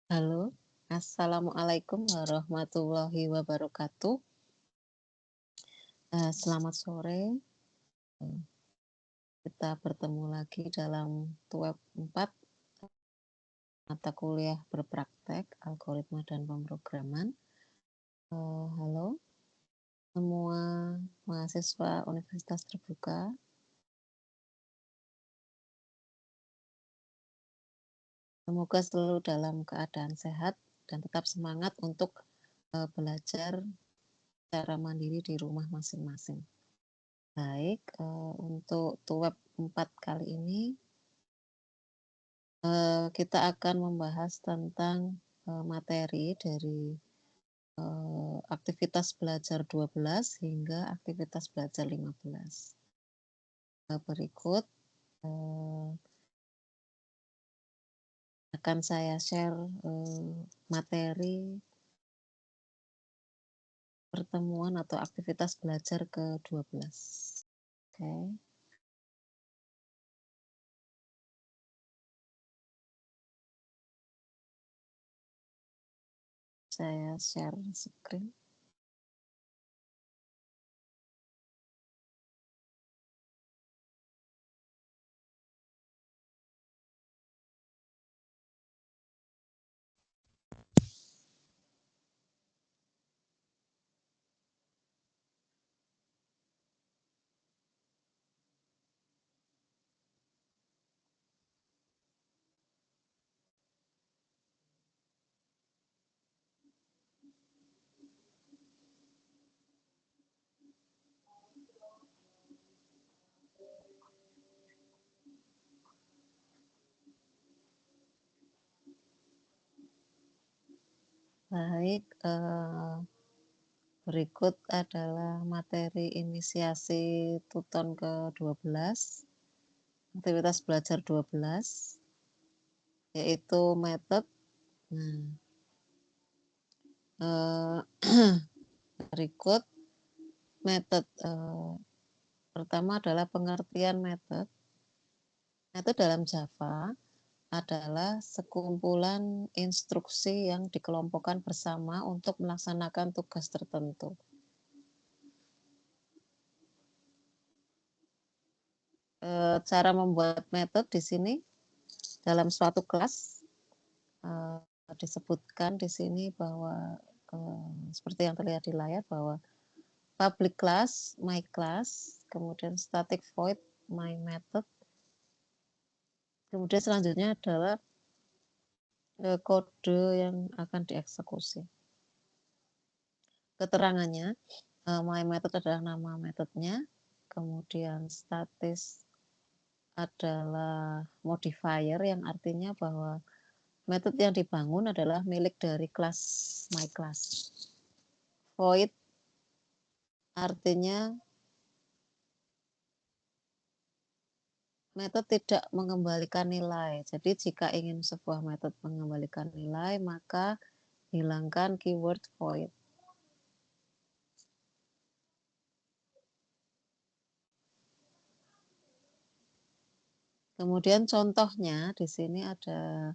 Halo, assalamualaikum warahmatullahi wabarakatuh. Selamat sore. Kita bertemu lagi dalam web 4 mata kuliah berpraktek algoritma dan pemrograman. Halo semua mahasiswa Universitas Terbuka. Semoga selalu dalam keadaan sehat dan tetap semangat untuk belajar secara mandiri di rumah masing-masing. Baik, untuk web 4 kali ini kita akan membahas tentang materi dari aktivitas belajar 12 hingga aktivitas belajar 15. Berikut akan saya share materi pertemuan atau aktivitas belajar ke-12. Oke. Saya share screen. Baik, berikut adalah materi inisiasi Tuton ke-12, aktivitas belajar 12, yaitu metode. Berikut metode pertama adalah pengertian metode. Metode dalam Java adalah sekumpulan instruksi yang dikelompokkan bersama untuk melaksanakan tugas tertentu. Cara membuat metode di sini dalam suatu kelas disebutkan di sini bahwa seperti yang terlihat di layar bahwa public class, my class, kemudian static void, my method, kemudian selanjutnya adalah kode yang akan dieksekusi. Keterangannya, my method adalah nama metodenya, kemudian statis adalah modifier yang artinya bahwa metode yang dibangun adalah milik dari kelas my class. Void artinya metode tidak mengembalikan nilai. Jadi jika ingin sebuah metode mengembalikan nilai, maka hilangkan keyword void. Kemudian contohnya di sini ada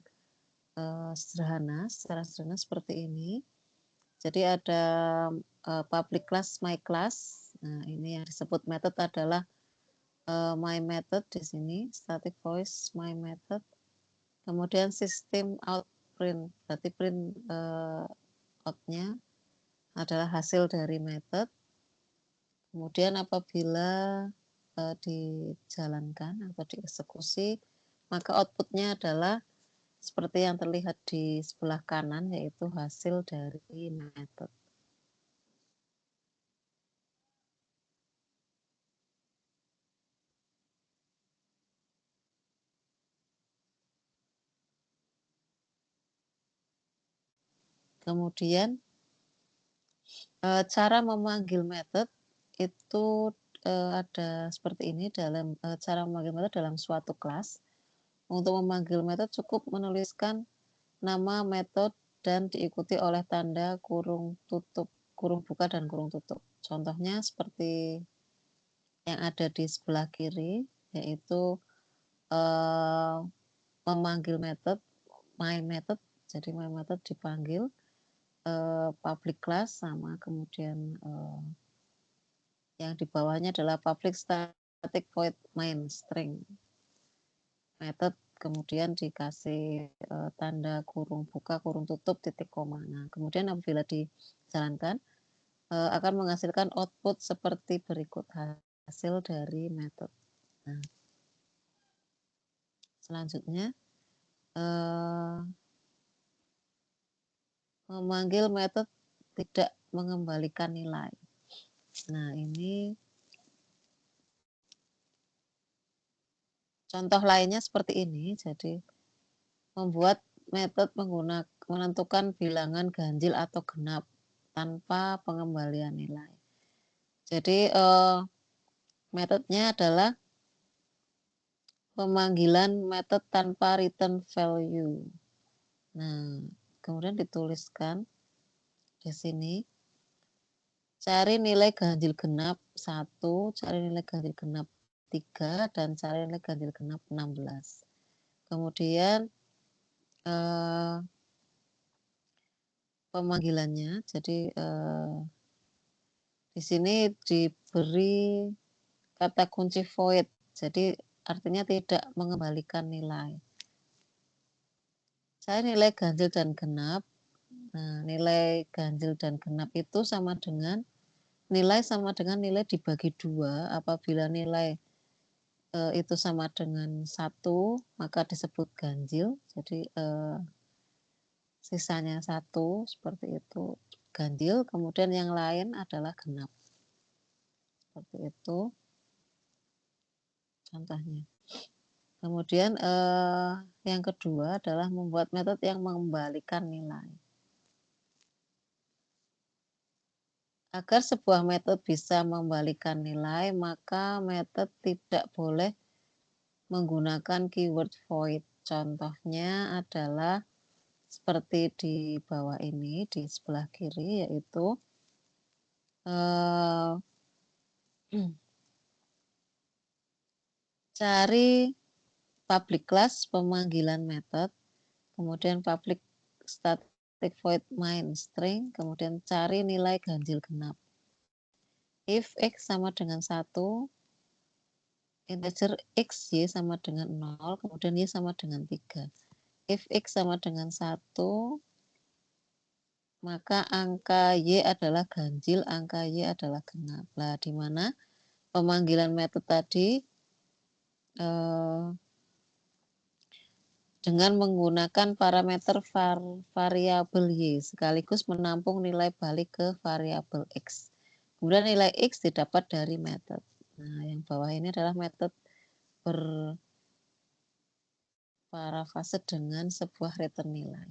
secara sederhana seperti ini. Jadi ada public class, my class. Nah, ini yang disebut method adalah my method di sini, static voice my method. Kemudian system out print, berarti print outnya adalah hasil dari method. Kemudian apabila dijalankan atau dieksekusi, maka outputnya adalah seperti yang terlihat di sebelah kanan, yaitu hasil dari method. Kemudian cara memanggil method itu ada seperti ini dalam cara memanggil method dalam suatu kelas. Untuk memanggil metode cukup menuliskan nama metode dan diikuti oleh tanda kurung tutup, kurung buka dan kurung tutup. Contohnya seperti yang ada di sebelah kiri, yaitu memanggil metode my method. Jadi my method dipanggil public class sama kemudian yang di bawahnya adalah public static void main string method, kemudian dikasih tanda kurung buka kurung tutup titik koma. Nah, kemudian apabila dijalankan akan menghasilkan output seperti berikut hasil dari method. Nah, selanjutnya memanggil method tidak mengembalikan nilai. Nah, ini contoh lainnya seperti ini. Jadi membuat metode menentukan bilangan ganjil atau genap tanpa pengembalian nilai. Jadi metodenya adalah pemanggilan metode tanpa return value. Nah, kemudian dituliskan di sini cari nilai ganjil genap 1, cari nilai ganjil genap 3, dan cari nilai ganjil genap 16. Kemudian pemanggilannya, jadi di sini diberi kata kunci void, jadi artinya tidak mengembalikan nilai. Saya nilai ganjil dan genap. Nah, nilai ganjil dan genap itu sama dengan nilai dibagi 2. Apabila nilai itu sama dengan 1, maka disebut ganjil. Jadi sisanya 1 seperti itu ganjil, kemudian yang lain adalah genap. Seperti itu contohnya. Kemudian yang kedua adalah membuat metode yang mengembalikan nilai. Agar sebuah metode bisa mengembalikan nilai, maka metode tidak boleh menggunakan keyword void. Contohnya adalah seperti di bawah ini, di sebelah kiri, yaitu cari public class pemanggilan method, kemudian public static void main string, kemudian cari nilai ganjil genap. If x sama dengan 1, integer x, y sama dengan 0, kemudian y sama dengan 3. If x sama dengan 1, maka angka y adalah ganjil, angka y adalah genap. Nah, di mana pemanggilan metode tadi dengan menggunakan parameter variabel y sekaligus menampung nilai balik ke variabel x. Kemudian nilai x didapat dari metode. Nah, yang bawah ini adalah metode berparafase dengan sebuah return nilai.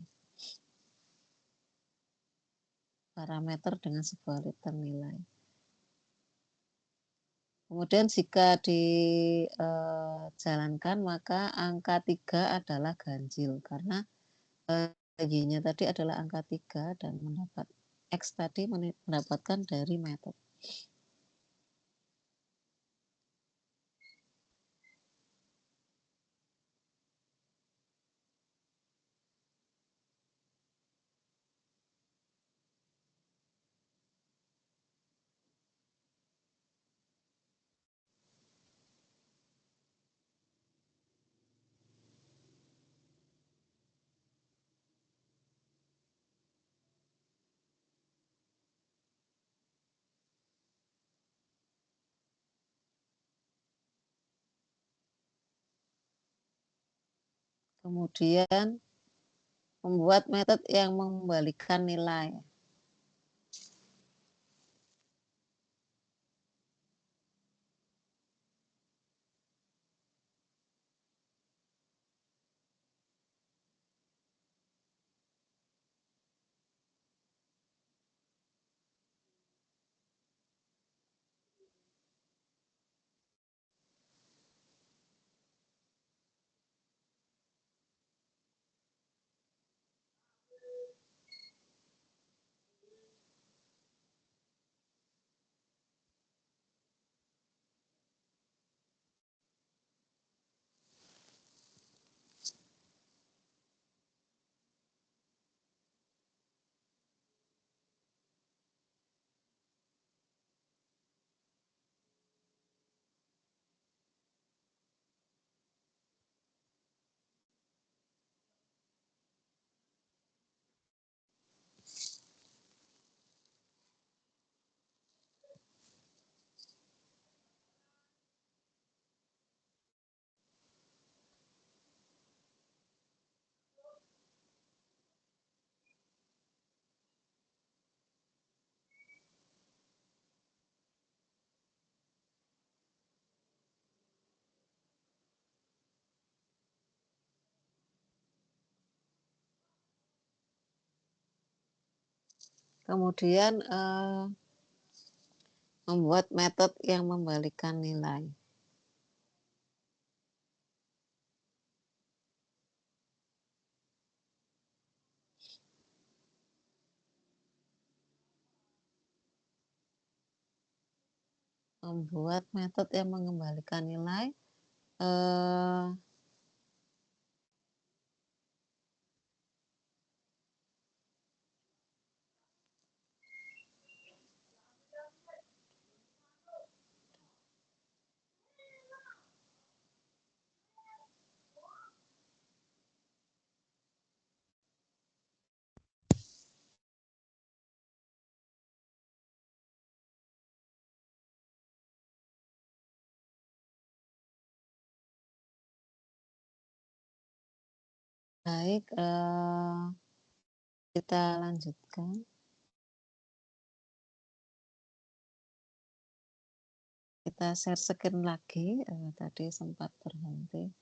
Parameter dengan sebuah return nilai. Kemudian jika dijalankan maka angka 3 adalah ganjil karena y-nya tadi adalah angka 3 dan mendapat x tadi mendapatkan dari metode. Kemudian membuat metode yang mengembalikan nilai. Kemudian membuat metode yang membalikan nilai. Membuat metode yang mengembalikan nilai. Baik, kita lanjutkan. Kita share screen lagi, tadi sempat berhenti.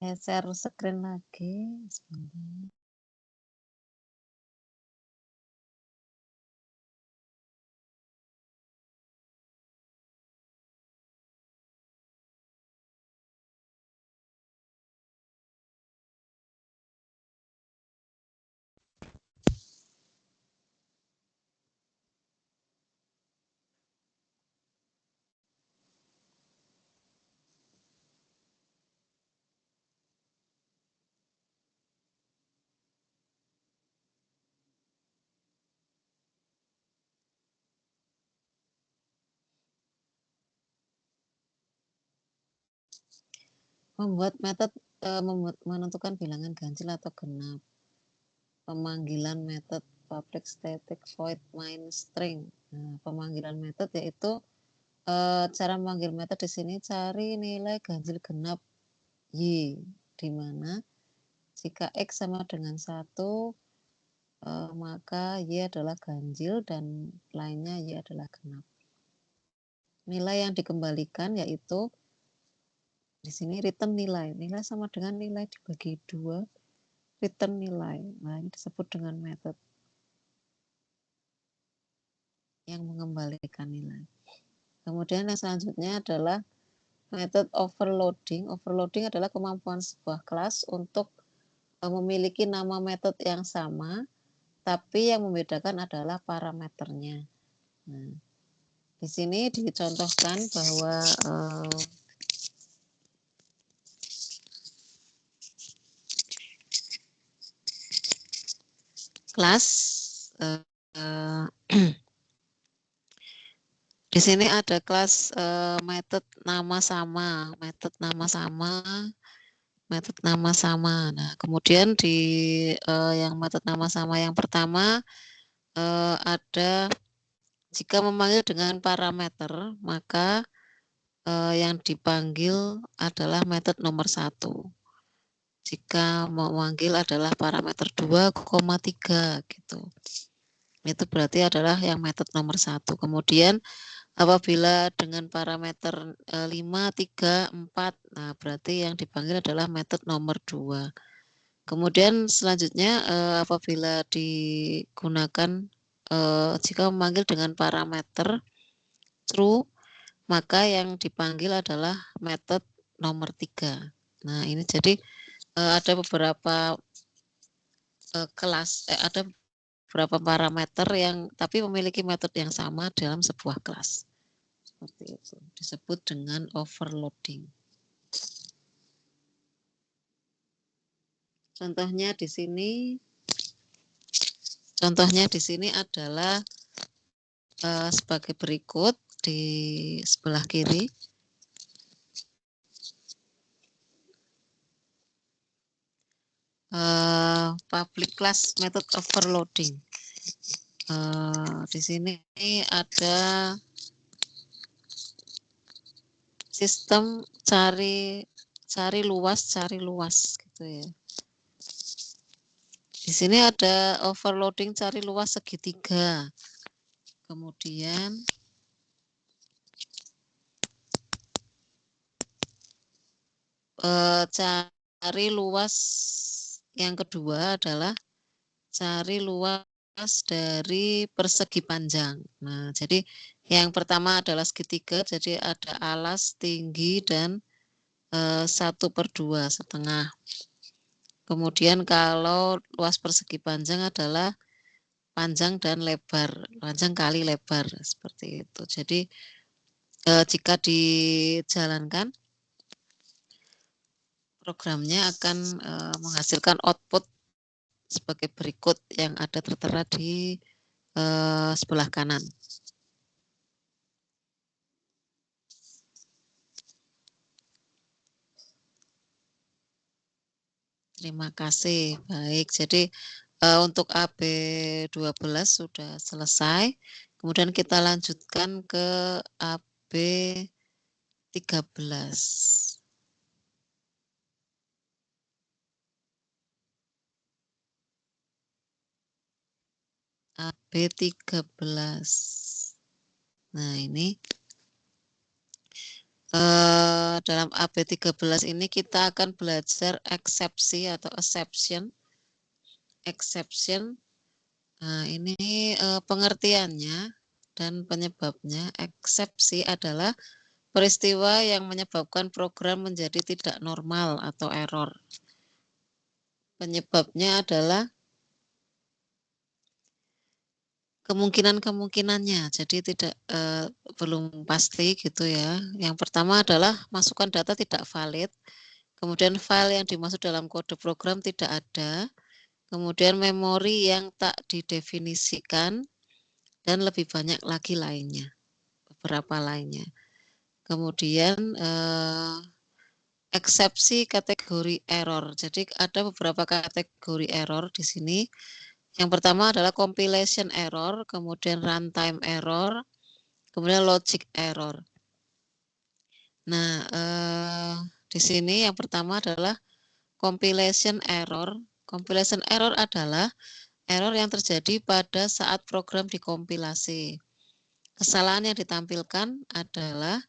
Share screen lagi. Sebentar. Membuat metode menentukan bilangan ganjil atau genap. Pemanggilan metode public static void main string. Nah, pemanggilan metode yaitu cara memanggil metode di sini cari nilai ganjil genap Y, di mana jika X sama dengan 1, maka Y adalah ganjil dan lainnya Y adalah genap. Nilai yang dikembalikan yaitu di sini return nilai. Nilai sama dengan nilai dibagi 2, return nilai. Nah, ini disebut dengan metode yang mengembalikan nilai. Kemudian yang selanjutnya adalah metode overloading. Overloading adalah kemampuan sebuah kelas untuk memiliki nama metode yang sama, tapi yang membedakan adalah parameternya. Nah, di sini dicontohkan bahwa kelas di sini ada kelas metode nama sama, metode nama sama, metode nama sama. Nah, kemudian di yang metode nama sama yang pertama ada jika memanggil dengan parameter, maka yang dipanggil adalah metode nomor 1. Jika memanggil adalah parameter 2,3 gitu. Itu berarti adalah yang metode nomor 1. Kemudian apabila dengan parameter 5, 3, 4, nah berarti yang dipanggil adalah metode nomor 2. Kemudian selanjutnya apabila digunakan jika memanggil dengan parameter true, maka yang dipanggil adalah metode nomor 3. Nah, ini jadi ada beberapa kelas, ada beberapa parameter yang tapi memiliki metode yang sama dalam sebuah kelas. Seperti itu. Disebut dengan overloading. Contohnya di sini Contohnya di sini adalah sebagai berikut di sebelah kiri. Public class method overloading. Di sini ada sistem cari luas gitu ya. Di sini ada overloading cari luas segitiga. Kemudian cari luas yang kedua adalah cari luas dari persegi panjang. Nah, jadi yang pertama adalah segitiga, jadi ada alas, tinggi, dan 1/2 setengah. Kemudian kalau luas persegi panjang adalah panjang dan lebar, panjang kali lebar, seperti itu. Jadi jika dijalankan, programnya akan menghasilkan output sebagai berikut yang ada tertera di sebelah kanan. Terima kasih. Baik, jadi untuk AB12 sudah selesai. Kemudian kita lanjutkan ke AB13. AB13. Nah, ini dalam AB13 ini kita akan belajar eksepsi atau exception. Nah, ini pengertiannya dan penyebabnya. Eksepsi adalah peristiwa yang menyebabkan program menjadi tidak normal atau error. Penyebabnya adalah kemungkinan-kemungkinannya, jadi tidak belum pasti gitu ya. Yang pertama adalah masukan data tidak valid, kemudian file yang dimaksud dalam kode program tidak ada, kemudian memori yang tak didefinisikan, dan lebih banyak lagi lainnya, beberapa lainnya. Kemudian eksepsi kategori error. Jadi ada beberapa kategori error di sini. Yang pertama adalah compilation error, kemudian runtime error, kemudian logic error. Nah, di sini yang pertama adalah compilation error. Compilation error adalah error yang terjadi pada saat program dikompilasi. Kesalahan yang ditampilkan adalah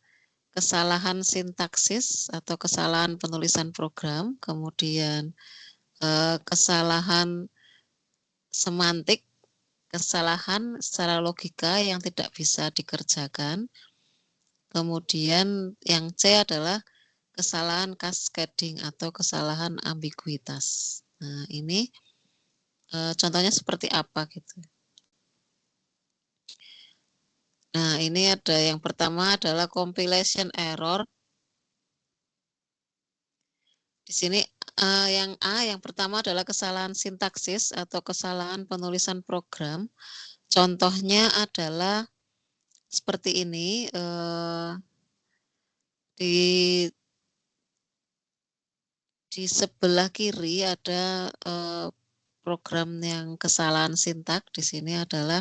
kesalahan sintaksis atau kesalahan penulisan program, kemudian kesalahan semantik, kesalahan secara logika yang tidak bisa dikerjakan. Kemudian yang C adalah kesalahan cascading atau kesalahan ambiguitas. Nah, ini contohnya seperti apa gitu. Nah, ini ada yang pertama adalah compilation error. Di sini yang pertama adalah kesalahan sintaksis atau kesalahan penulisan program. Contohnya adalah seperti ini, di sebelah kiri ada program yang kesalahan sintak. Di sini adalah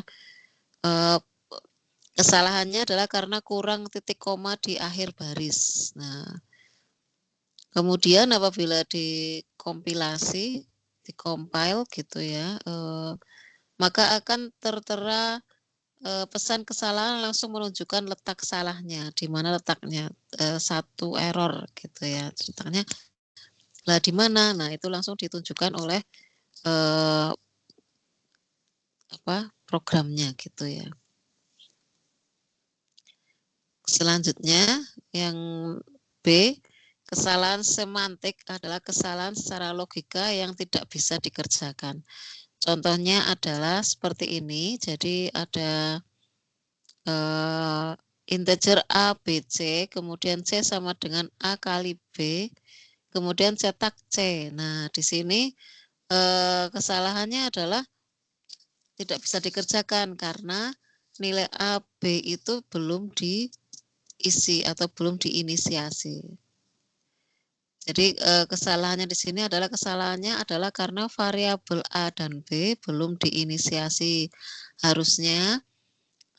kesalahannya adalah karena kurang titik koma di akhir baris. Nah, kemudian apabila dikompilasi, dikompil gitu ya, maka akan tertera pesan kesalahan langsung menunjukkan letak salahnya, di mana letaknya, satu error gitu ya, letaknya lah di mana. Nah, itu langsung ditunjukkan oleh programnya gitu ya. Selanjutnya yang B, kesalahan semantik adalah kesalahan secara logika yang tidak bisa dikerjakan. Contohnya adalah seperti ini. Jadi ada integer A, B, C, kemudian C sama dengan A kali B, kemudian cetak C. Nah, di sini kesalahannya adalah tidak bisa dikerjakan karena nilai A, B itu belum diisi atau belum diinisiasi. Jadi kesalahannya di sini adalah karena variabel A dan B belum diinisiasi. Harusnya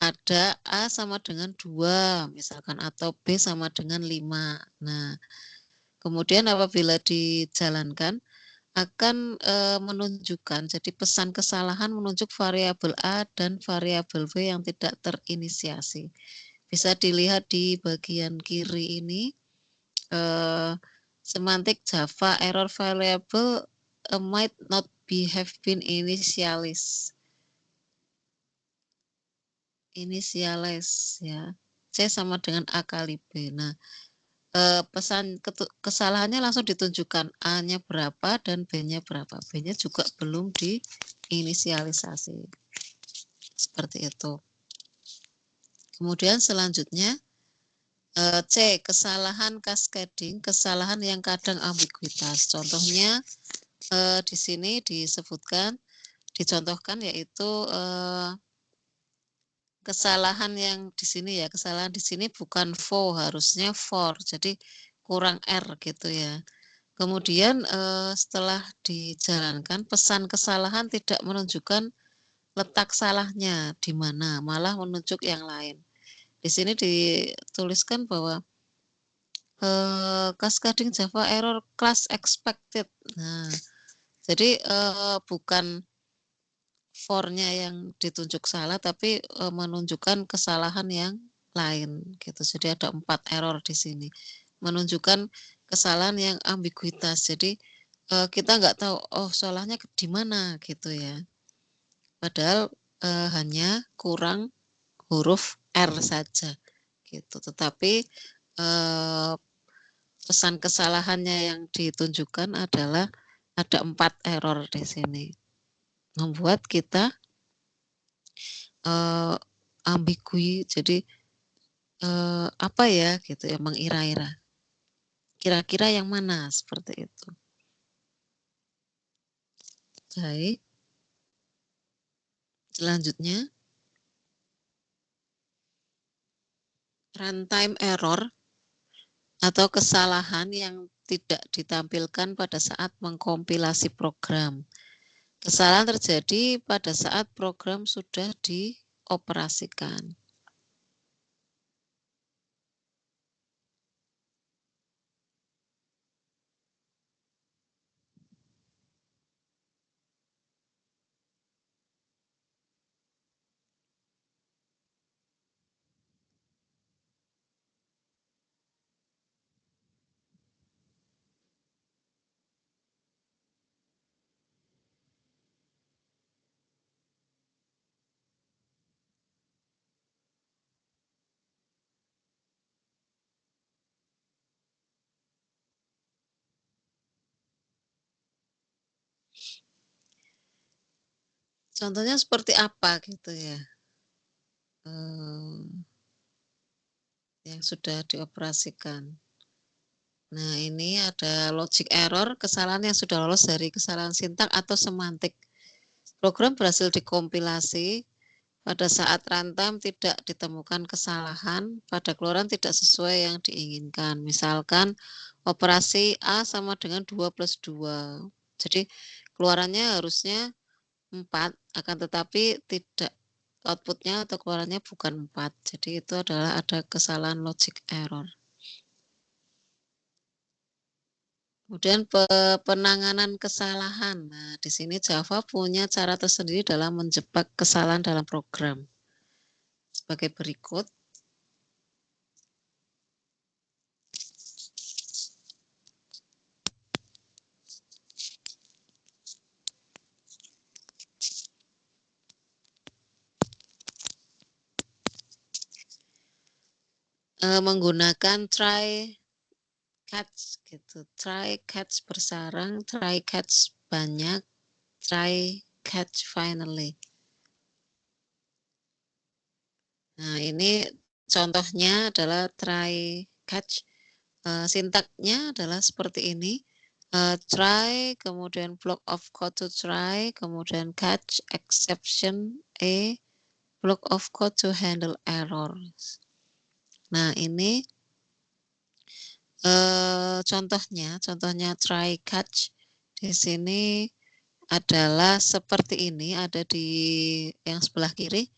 ada A sama dengan 2 misalkan atau B sama dengan 5. Nah, kemudian apabila dijalankan akan menunjukkan, jadi pesan kesalahan menunjuk variabel A dan variabel B yang tidak terinisiasi. Bisa dilihat di bagian kiri ini, semantik Java error variable might not be have been initialized ya. C sama dengan A kali B. Nah, pesan kesalahannya langsung ditunjukkan A-nya berapa dan B-nya berapa. B-nya juga belum diinisialisasi. Seperti itu. Kemudian selanjutnya C, kesalahan cascading, kesalahan yang kadang ambiguitas. Contohnya di sini dicontohkan yaitu kesalahan yang di sini ya, kesalahan di sini bukan for, harusnya for, jadi kurang R gitu ya. Kemudian setelah dijalankan, pesan kesalahan tidak menunjukkan letak salahnya di mana, malah menunjuk yang lain. Di sini dituliskan bahwa cascading Java error class expected. Nah, jadi bukan for-nya yang ditunjuk salah, tapi menunjukkan kesalahan yang lain gitu. Jadi ada 4 error di sini, menunjukkan kesalahan yang ambiguitas. Jadi kita nggak tahu salahnya di mana gitu ya. Padahal hanya kurang huruf R saja gitu. Tetapi pesan kesalahannya yang ditunjukkan adalah ada 4 error di sini. Membuat kita ambigui, jadi apa ya gitu ya, mengira-ira. Kira-kira yang mana seperti itu. Baik. Selanjutnya runtime error atau kesalahan yang tidak ditampilkan pada saat mengkompilasi program. Kesalahan terjadi pada saat program sudah dioperasikan. Contohnya seperti apa gitu ya, yang sudah dioperasikan. Nah, ini ada logic error, kesalahan yang sudah lolos dari kesalahan sintak atau semantik. Program berhasil dikompilasi, pada saat runtime tidak ditemukan kesalahan, pada keluaran tidak sesuai yang diinginkan. Misalkan operasi A sama dengan 2 plus 2. Jadi keluarannya harusnya 4, akan tetapi tidak, outputnya atau keluarannya bukan 4. Jadi itu adalah ada kesalahan logic error. Kemudian penanganan kesalahan. Nah, di sini Java punya cara tersendiri dalam menjebak kesalahan dalam program. Sebagai berikut. Menggunakan try catch gitu, try catch bersarang, try catch banyak, try catch finally. Nah, ini contohnya adalah try catch. Sintaknya adalah seperti ini. try, kemudian block of code to try, kemudian catch, exception, block of code to handle errors. Nah, ini contohnya try catch di sini adalah seperti ini, ada di yang sebelah kiri.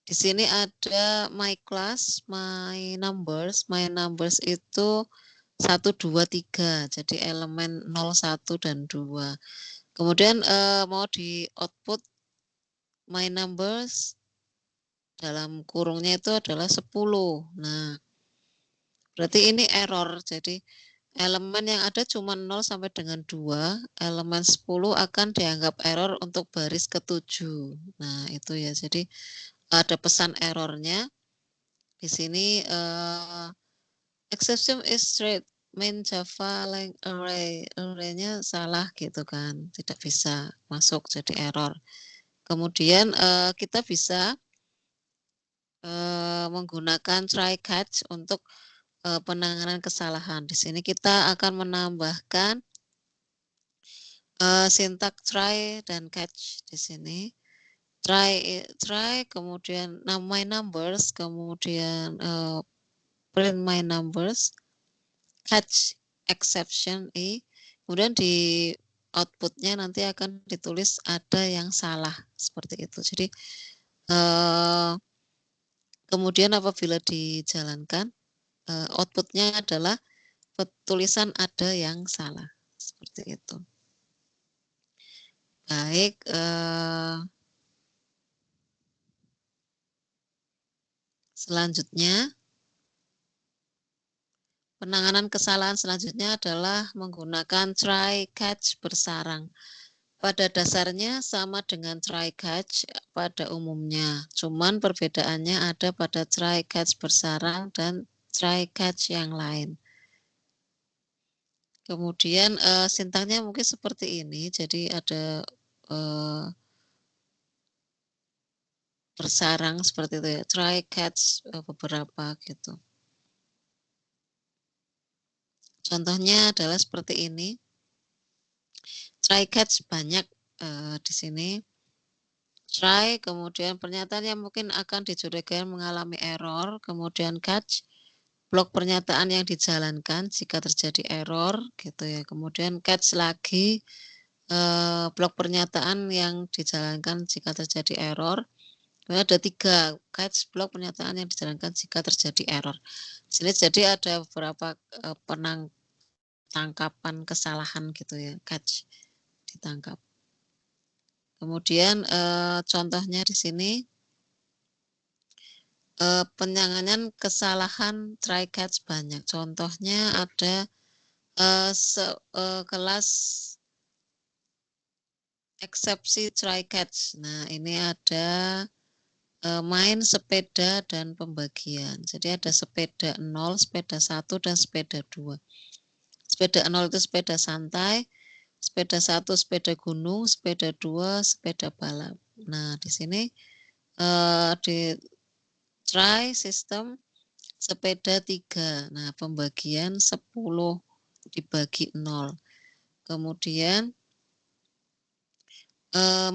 Di sini ada my class, my numbers. My numbers itu 1, 2, 3. Jadi elemen 0, 1, dan 2. Kemudian mau di output my numbers dalam kurungnya itu adalah 10. Nah, berarti ini error. Jadi elemen yang ada cuma 0 sampai dengan 2. Elemen 10 akan dianggap error untuk baris ke-7. Nah, itu ya. Jadi ada pesan errornya. Di sini exception is straight main Java length array. Array-nya salah gitu kan. Tidak bisa masuk jadi error. Kemudian kita bisa menggunakan try catch untuk penanganan kesalahan. Di sini kita akan menambahkan sintak try dan catch di sini. Try, kemudian my numbers, kemudian print my numbers, catch exception kemudian di outputnya nanti akan ditulis ada yang salah seperti itu. Jadi kemudian apabila dijalankan, outputnya adalah tulisan ada yang salah. Seperti itu. Baik. Selanjutnya, penanganan kesalahan selanjutnya adalah menggunakan try catch bersarang. Pada dasarnya sama dengan try catch pada umumnya, cuman perbedaannya ada pada try catch bersarang dan try catch yang lain. Kemudian sintaknya mungkin seperti ini, jadi ada bersarang seperti itu ya, try catch beberapa gitu. Contohnya adalah seperti ini. Try catch banyak di sini. Try, kemudian pernyataan yang mungkin akan dicurigai mengalami error, kemudian catch, blok pernyataan yang dijalankan jika terjadi error, gitu ya. Kemudian catch lagi, blok pernyataan yang dijalankan jika terjadi error. Kemudian ada 3, catch, blok pernyataan yang dijalankan jika terjadi error. Sini jadi ada beberapa tangkapan kesalahan gitu ya, catch, ditangkap. Kemudian contohnya di sini penanganan kesalahan try catch banyak. Contohnya ada kelas eksepsi try catch. Nah, ini ada main sepeda dan pembagian. Jadi ada sepeda 0, sepeda 1, dan sepeda 2. Sepeda 0 itu sepeda santai, sepeda 1 sepeda gunung, sepeda 2 sepeda balap. Nah, di sini di try sistem sepeda 3. Nah, pembagian 10 dibagi 0. Kemudian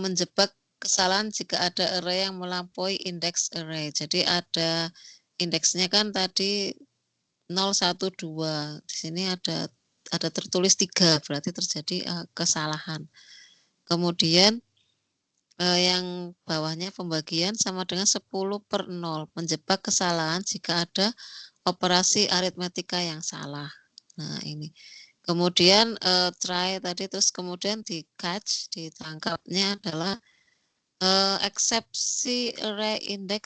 menjebak kesalahan jika ada array yang melampaui indeks array. Jadi ada indeksnya kan tadi 0, 1, 2. Di sini ada tertulis 3, berarti terjadi kesalahan. Kemudian yang bawahnya pembagian sama dengan 10/0, menjebak kesalahan jika ada operasi aritmetika yang salah. Nah, ini. Kemudian try tadi, terus kemudian di catch, ditangkapnya adalah eksepsi array index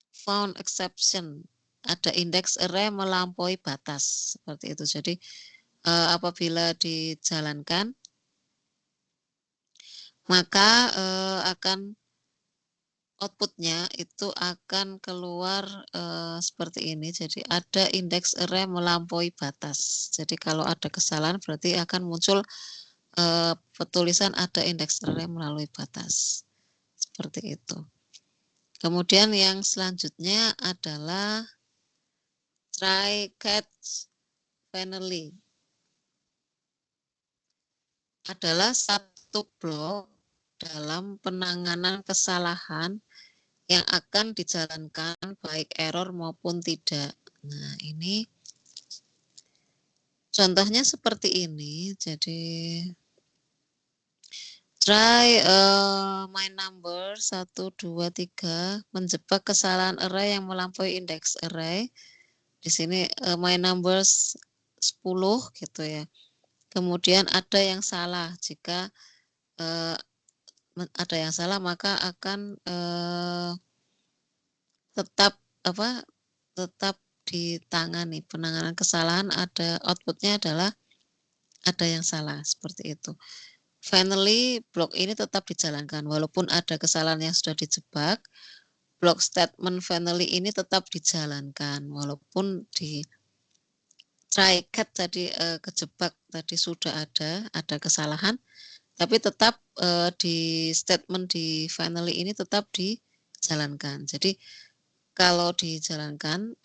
found exception. Ada indeks array melampaui batas, seperti itu. Jadi apabila dijalankan, maka akan outputnya itu akan keluar seperti ini. Jadi ada indeks array melampaui batas. Jadi kalau ada kesalahan berarti akan muncul petulisan ada indeks array melalui batas. Seperti itu. Kemudian yang selanjutnya adalah try catch finally adalah satu blok dalam penanganan kesalahan yang akan dijalankan baik error maupun tidak. Nah, ini contohnya seperti ini. Jadi try my number 1, 2, 3 menjebak kesalahan array yang melampaui indeks array. Di sini my numbers 10 gitu ya. Kemudian ada yang salah. Jika ada yang salah maka akan tetap ditangani. Penanganan kesalahan ada outputnya adalah ada yang salah seperti itu. Finally, blok ini tetap dijalankan walaupun ada kesalahan yang sudah dijebak. Blok statement finally ini tetap dijalankan walaupun di try catch tadi kejebak tadi sudah ada kesalahan, tapi tetap di statement di finally ini tetap dijalankan. Jadi kalau dijalankan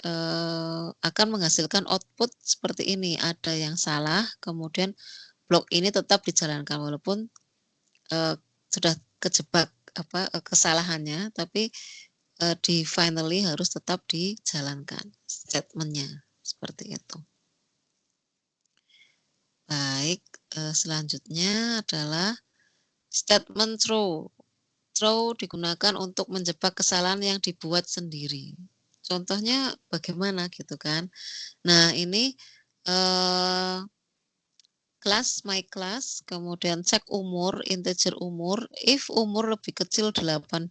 akan menghasilkan output seperti ini, ada yang salah, kemudian blok ini tetap dijalankan walaupun sudah kejebak kesalahannya, tapi di finally harus tetap dijalankan statementnya seperti itu. Baik, selanjutnya adalah statement throw. Throw digunakan untuk menjebak kesalahan yang dibuat sendiri. Contohnya bagaimana gitu kan. Nah, ini kelas my class, kemudian cek umur, integer umur, if umur lebih kecil 18,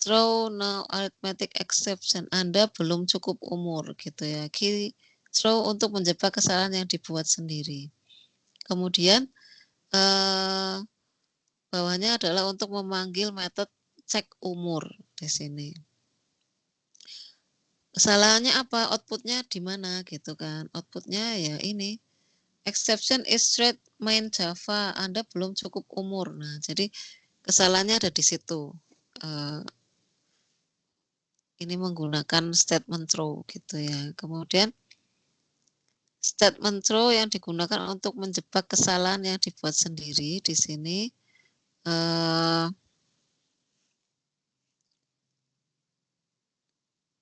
throw no arithmetic exception, Anda belum cukup umur gitu ya. Key throw untuk menjebak kesalahan yang dibuat sendiri. Kemudian bawahnya adalah untuk memanggil metode cek umur di sini. Kesalahannya apa? Outputnya di mana gitu kan? Outputnya ya ini. Exception is thread main Java. Anda belum cukup umur. Nah, jadi kesalahannya ada di situ. Ini menggunakan statement throw gitu ya. Kemudian statement throw yang digunakan untuk menjebak kesalahan yang dibuat sendiri di sini.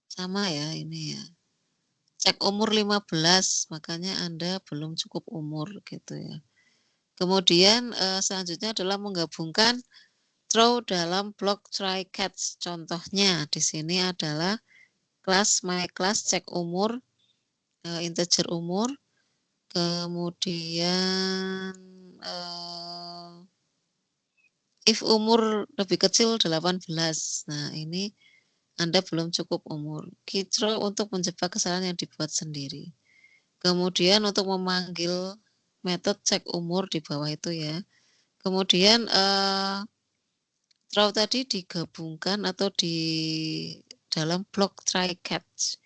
Sama ya ini ya. Cek umur 15, makanya Anda belum cukup umur gitu ya. Kemudian selanjutnya adalah menggabungkan throw dalam blok try catch. Contohnya di sini adalah kelas my class cek umur, integer umur, kemudian if umur lebih kecil 18. Nah, ini Anda belum cukup umur. Key throw untuk menjebak kesalahan yang dibuat sendiri. Kemudian untuk memanggil metode cek umur di bawah itu ya. Kemudian throw tadi digabungkan atau di dalam blok try catch.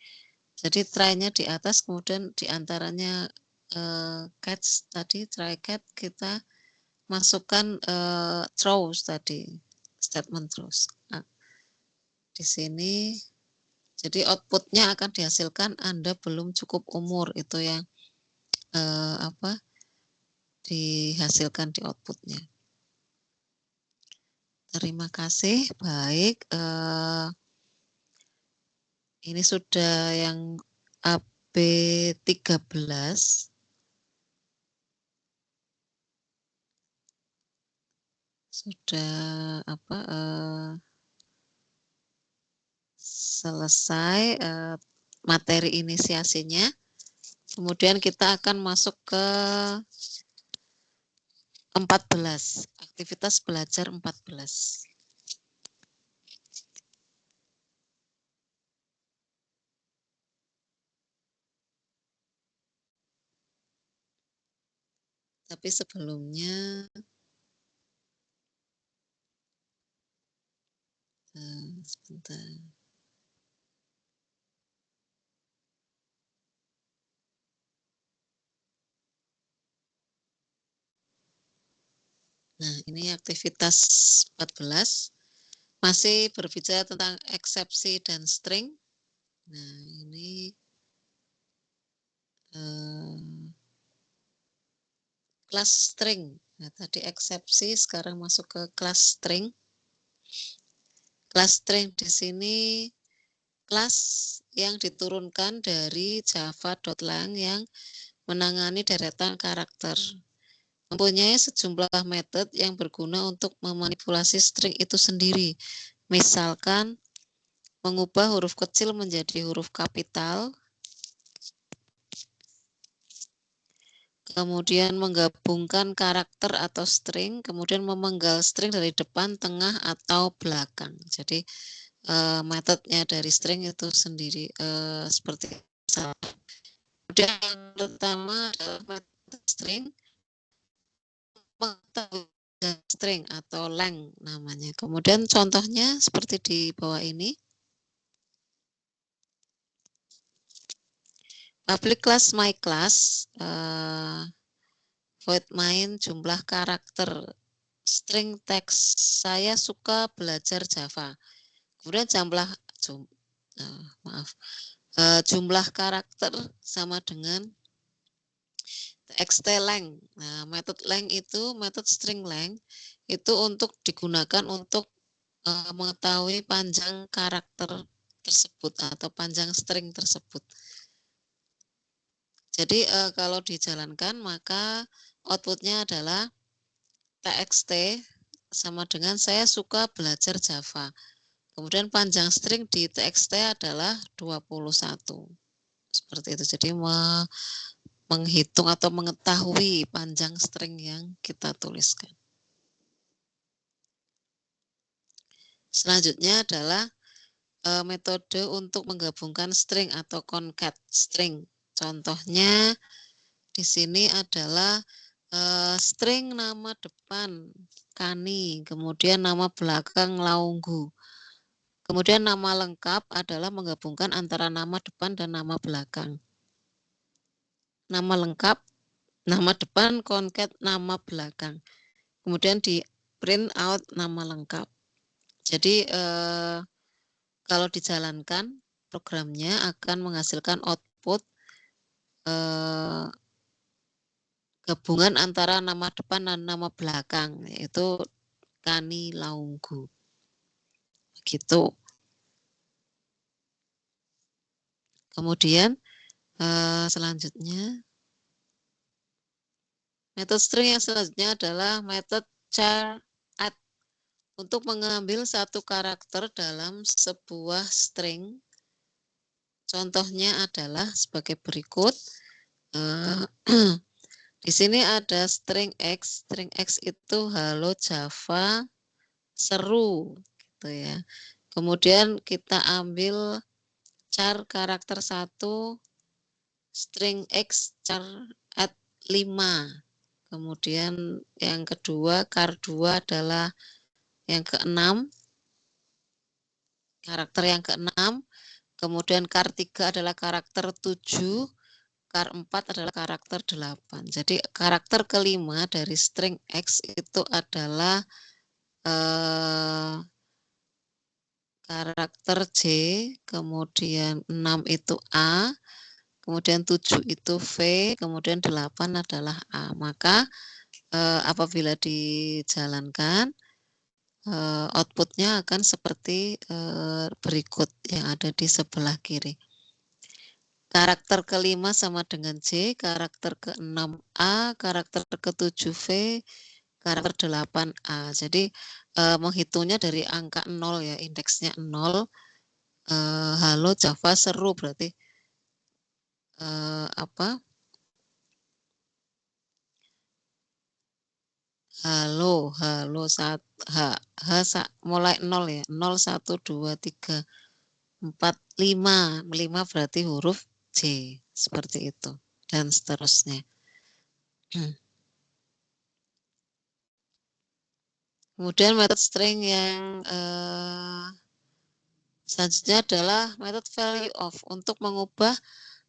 Jadi try-nya di atas, kemudian diantaranya catch tadi, try catch kita masukkan throws tadi, statement throws. Nah, di sini jadi outputnya akan dihasilkan Anda belum cukup umur, itu yang dihasilkan di outputnya. Terima kasih. Baik, ini sudah yang AB13. Sudah selesai materi inisiasinya. Kemudian kita akan masuk ke 14, aktivitas belajar 14. Tapi sebelumnya sebentar. Nah, ini aktivitas 14 masih berbicara tentang eksepsi dan string. Nah, ini kelas string. Nah, tadi eksepsi, sekarang masuk ke kelas string. Kelas string di sini kelas yang diturunkan dari java.lang yang menangani deretan karakter. Mempunyai sejumlah metode yang berguna untuk memanipulasi string itu sendiri. Misalkan mengubah huruf kecil menjadi huruf kapital, kemudian menggabungkan karakter atau string, kemudian memenggal string dari depan, tengah, atau belakang. Jadi metodenya dari string itu sendiri seperti itu. Kemudian yang pertama adalah metode string, string atau lang namanya. Kemudian contohnya seperti di bawah ini. Public class my class, void main jumlah karakter, string text saya suka belajar Java. Kemudian jumlah karakter sama dengan txt length. Nah, metode length itu, metode string length itu untuk digunakan untuk mengetahui panjang karakter tersebut atau panjang string tersebut. Jadi kalau dijalankan maka outputnya adalah txt sama dengan saya suka belajar Java. Kemudian panjang string di txt adalah 21. Seperti itu. Jadi menghitung atau mengetahui panjang string yang kita tuliskan. Selanjutnya adalah metode untuk menggabungkan string atau concat string. Contohnya di sini adalah string nama depan Kani, kemudian nama belakang Launggu. Kemudian nama lengkap adalah menggabungkan antara nama depan dan nama belakang. Nama lengkap, nama depan, concat, nama belakang. Kemudian di print out nama lengkap. Jadi kalau dijalankan programnya akan menghasilkan output gabungan antara nama depan dan nama belakang, yaitu Kani Launggu. Begitu. Kemudian selanjutnya, metode string yang selanjutnya adalah metode char add. Untuk mengambil satu karakter dalam sebuah string, contohnya adalah sebagai berikut. Di sini ada string X. String X itu halo Java seru, gitu ya. Kemudian kita ambil char karakter 1, string X char add 5. Kemudian yang kedua, char 2 adalah yang ke-6, karakter yang ke-6. Kemudian char 3 adalah karakter 7, char 4 adalah karakter 8. Jadi karakter kelima dari string X itu adalah karakter J, kemudian 6 itu A, kemudian 7 itu V, kemudian 8 adalah A. Maka apabila dijalankan, outputnya akan seperti berikut yang ada di sebelah kiri. Karakter kelima sama dengan J, karakter ke-6 A, karakter ke-7 V, karakter 8A. Jadi menghitungnya dari angka 0 ya, indeksnya 0. Halo Java seru berarti halo mulai 0 ya, 0 1 2 3 4 5 berarti huruf J, seperti itu dan seterusnya. Kemudian metode string yang selanjutnya adalah metode value of untuk mengubah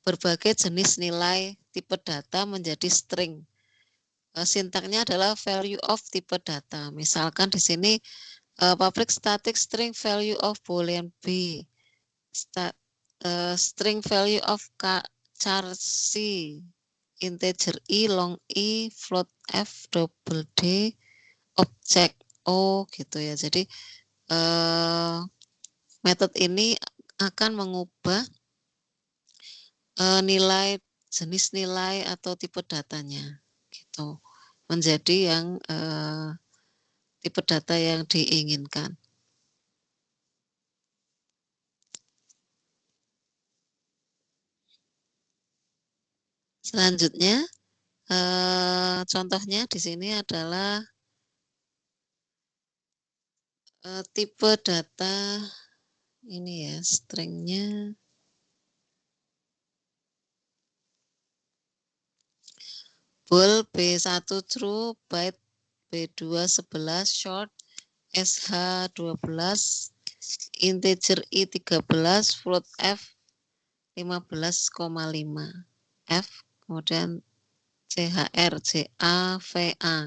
berbagai jenis nilai tipe data menjadi string. Sintaknya adalah value of tipe data. Misalkan di sini public static string value of boolean B. string value of char C, integer I, long I, float F, double D, object O gitu ya. Jadi metode ini akan mengubah nilai jenis nilai atau tipe datanya gitu menjadi yang tipe data yang diinginkan. Selanjutnya contohnya di sini adalah tipe data ini ya, stringnya bool B1 true, byte B2 11, short SH 12, integer I 13, float F 15,5, F kemudian CHR, CA, VA.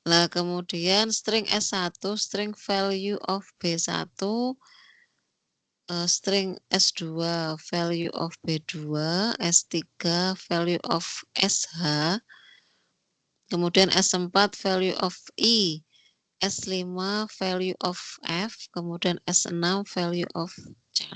Lah kemudian string S1, string value of B1, string S2, value of B2, S3, value of SH, kemudian S4, value of I, S5, value of F, kemudian S6, value of char.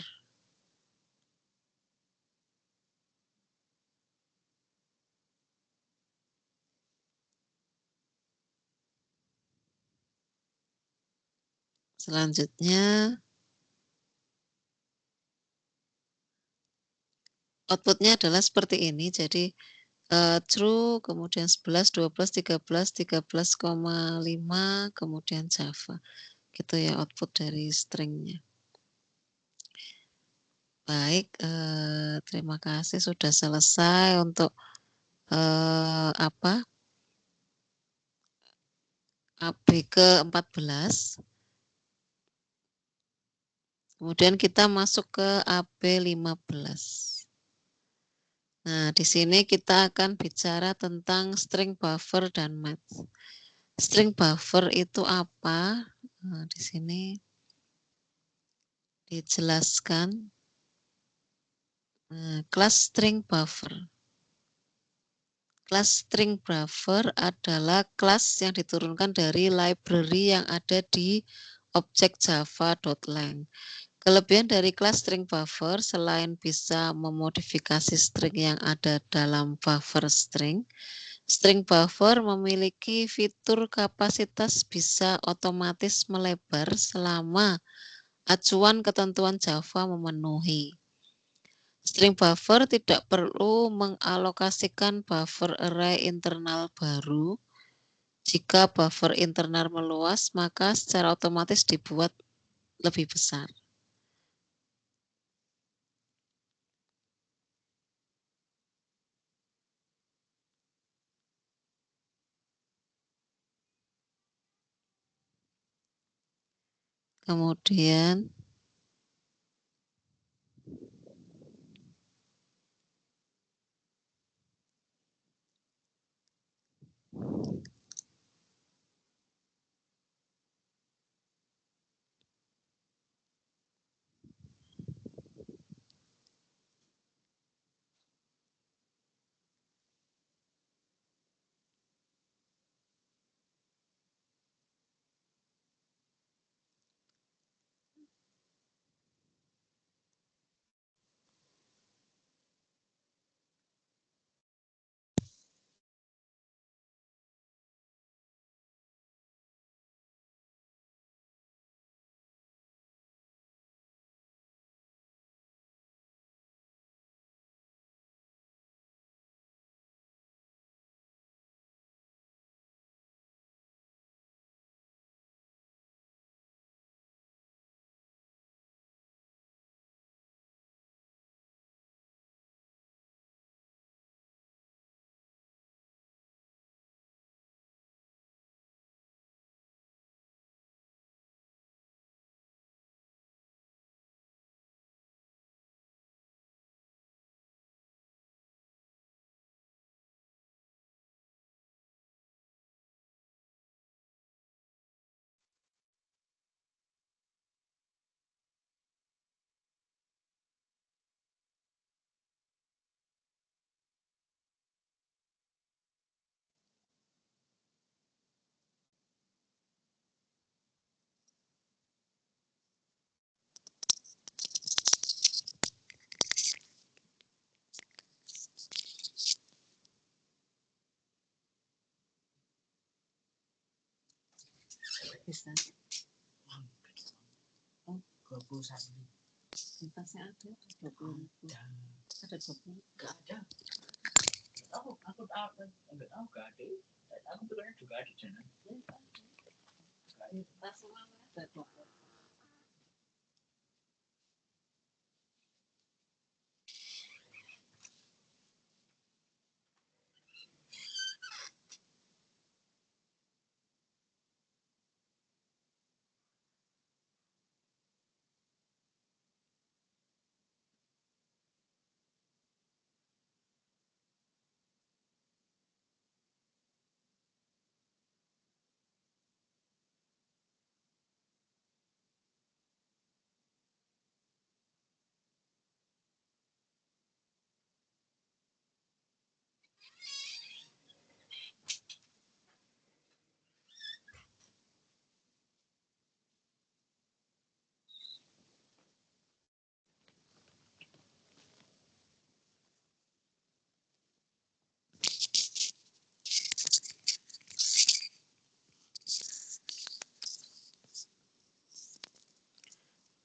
Selanjutnya outputnya adalah seperti ini. Jadi true, kemudian 11, 12, 13, 13,5, kemudian Java. Gitu ya output dari stringnya. Baik, terima kasih sudah selesai untuk AB ke-14. Kemudian kita masuk ke AB15. Nah, di sini kita akan bicara tentang string buffer dan math. String buffer itu apa? Nah, di sini dijelaskan. Nah, kelas string buffer. Kelas string buffer adalah kelas yang diturunkan dari library yang ada di objek java.lang. Kelebihan dari kelas string buffer selain bisa memodifikasi string yang ada dalam buffer string, string buffer memiliki fitur kapasitas bisa otomatis melebar selama acuan ketentuan Java memenuhi. String buffer tidak perlu mengalokasikan buffer array internal baru. Jika buffer internal meluas, maka secara otomatis dibuat lebih besar. Kemudian Bisa. Oh, 21. Tasnya ada 20. Ada 20. Enggak ada. Aku apa? Enggak tahu, enggak ada. Aku bilangnya juga ada di sana. Tas mana ada 20.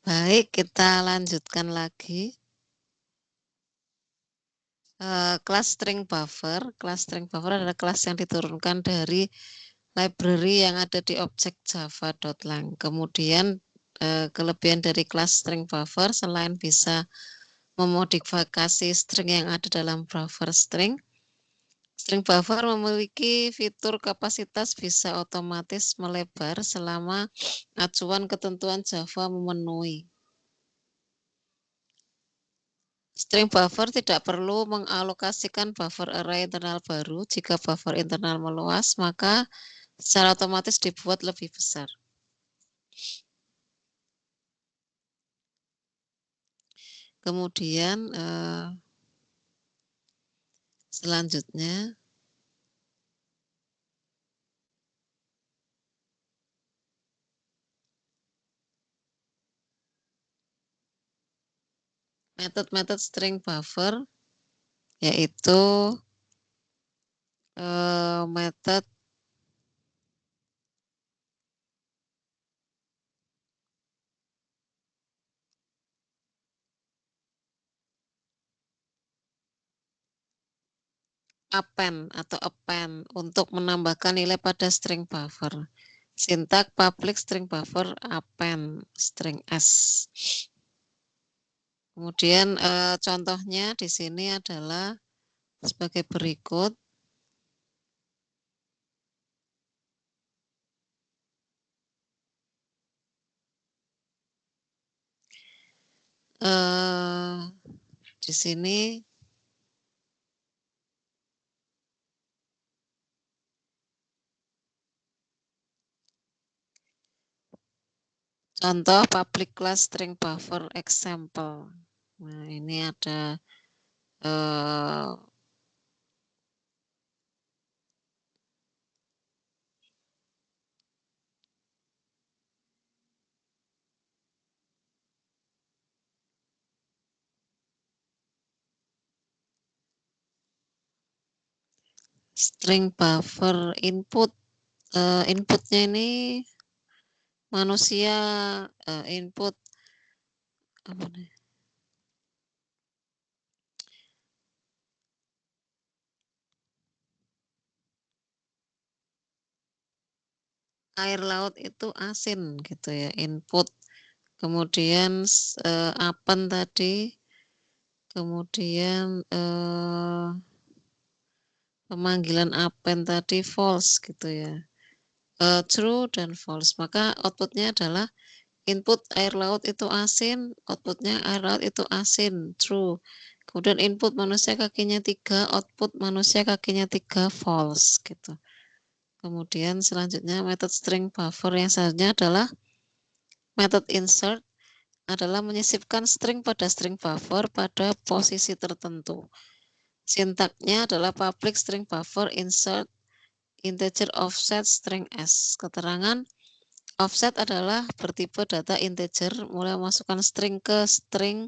Baik, kita lanjutkan lagi. Kelas string buffer. Kelas string buffer adalah kelas yang diturunkan dari library yang ada di objek java.lang. Kemudian kelebihan dari kelas string buffer selain bisa memodifikasi string yang ada dalam buffer string, string buffer memiliki fitur kapasitas bisa otomatis melebar selama acuan ketentuan Java memenuhi. String buffer tidak perlu mengalokasikan buffer array internal baru. Jika buffer internal meluas, maka secara otomatis dibuat lebih besar. Kemudian selanjutnya metode-metode string buffer yaitu metode append atau append untuk menambahkan nilai pada string buffer. Sintak public string buffer append string s. Kemudian contohnya di sini adalah sebagai berikut. Di sini contoh public class string buffer example. Nah, ini ada string buffer input. Inputnya ini manusia, input apa nih? Air laut itu asin gitu ya, input. Kemudian append tadi, kemudian pemanggilan append tadi false gitu ya, true dan false. Maka outputnya adalah input air laut itu asin, outputnya air laut itu asin, true. Kemudian input manusia kakinya 3, output manusia kakinya 3, false gitu. Kemudian selanjutnya metode string buffer yang selanjutnya adalah metode insert, adalah menyisipkan string pada string buffer pada posisi tertentu. Sintaknya adalah public string buffer insert integer offset string s. Keterangan offset adalah bertipe data integer, mulai memasukkan string ke string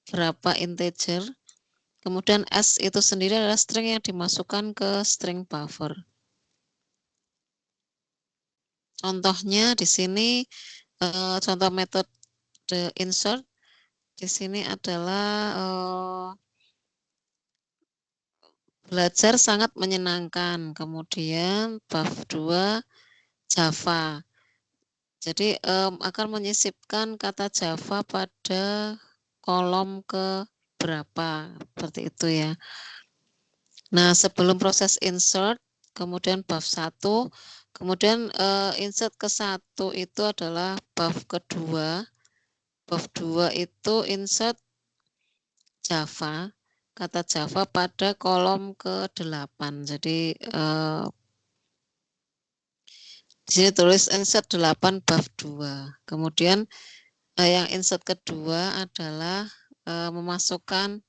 berapa integer. Kemudian s itu sendiri adalah string yang dimasukkan ke string buffer. Contohnya di sini contoh metode insert di sini adalah belajar sangat menyenangkan. Kemudian bab 2 Java. Jadi akan menyisipkan kata Java pada kolom ke berapa seperti itu ya. Nah, sebelum proses insert, kemudian bab 1, kemudian insert ke 1 itu adalah bab kedua. Bab 2 itu insert Java, kata Java pada kolom ke-8. Jadi di sini tulis insert 8 bab 2. Kemudian yang insert kedua adalah memasukkan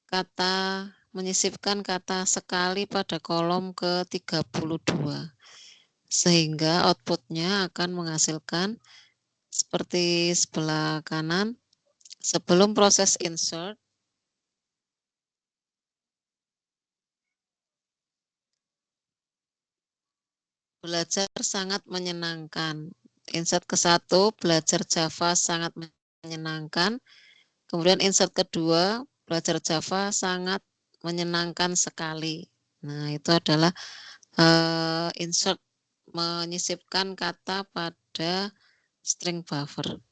kata, menyisipkan kata sekali pada kolom ke-32. Sehingga outputnya akan menghasilkan seperti sebelah kanan. Sebelum proses insert, belajar sangat menyenangkan. Insert ke-1, belajar Java sangat menyenangkan. Kemudian insert kedua, belajar Java sangat menyenangkan sekali. Nah, itu adalah insert menyisipkan kata pada string buffer.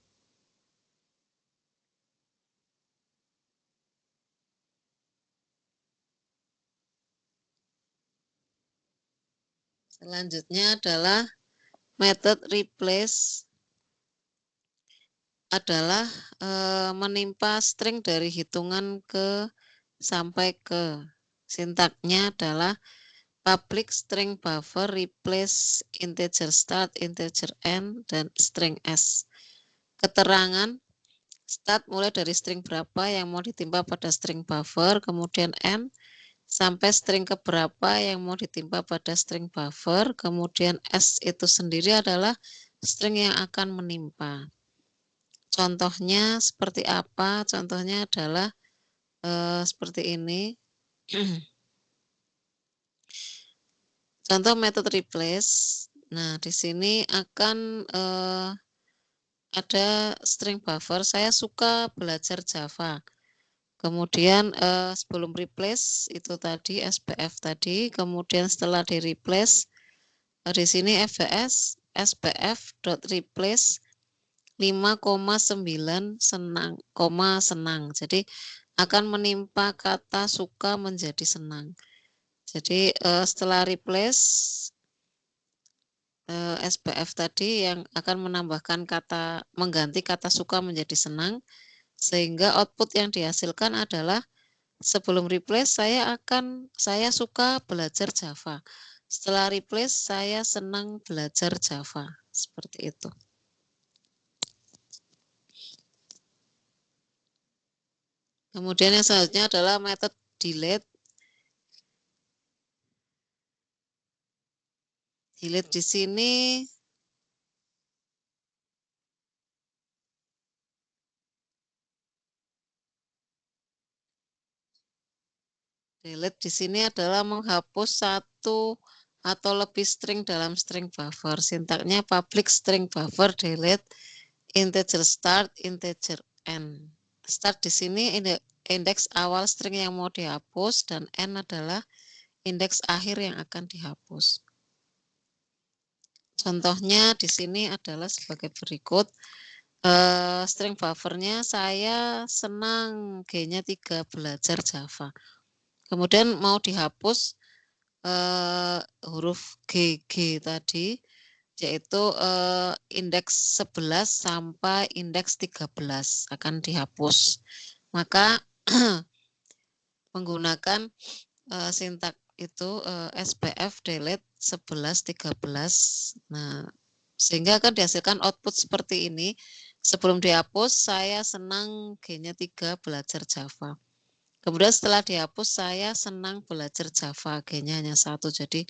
Selanjutnya adalah method replace adalah menimpa string dari hitungan ke sampai ke. Sintaknya adalah public string buffer replace integer start, integer end, dan string s. Keterangan start mulai dari string berapa yang mau ditimpa pada string buffer, kemudian end sampai string keberapa yang mau ditimpa pada string buffer, kemudian s itu sendiri adalah string yang akan menimpa. Contohnya seperti apa? Contohnya adalah seperti ini. Contoh metode replace. Nah, di sini akan ada string buffer. Saya suka belajar Java. Kemudian sebelum replace itu tadi SPF tadi. Kemudian setelah di replace di sini FBS SPF.replace 5,9 senang, senang. Jadi akan menimpa kata suka menjadi senang. Jadi setelah replace SPF tadi yang akan menambahkan kata, mengganti kata suka menjadi senang, sehingga output yang dihasilkan adalah sebelum replace saya suka belajar Java. Setelah replace saya senang belajar Java. Seperti itu. Kemudian yang selanjutnya adalah metode delete. Delete di sini delete di sini adalah menghapus satu atau lebih string dalam string buffer. Sintaknya public string buffer delete integer start, integer end. Start di sini indeks awal string yang mau dihapus dan end adalah indeks akhir yang akan dihapus. Contohnya di sini adalah sebagai berikut. String buffernya saya senang G-nya 3 belajar Java. Kemudian mau dihapus huruf GG tadi, yaitu indeks 11 sampai indeks 13 akan dihapus. Maka menggunakan sintak itu SPF delete 11 13. Nah, sehingga akan dihasilkan output seperti ini. Sebelum dihapus saya senang G-nya 3 belajar Java. Kemudian setelah dihapus saya senang belajar Java, G-nya hanya 1. Jadi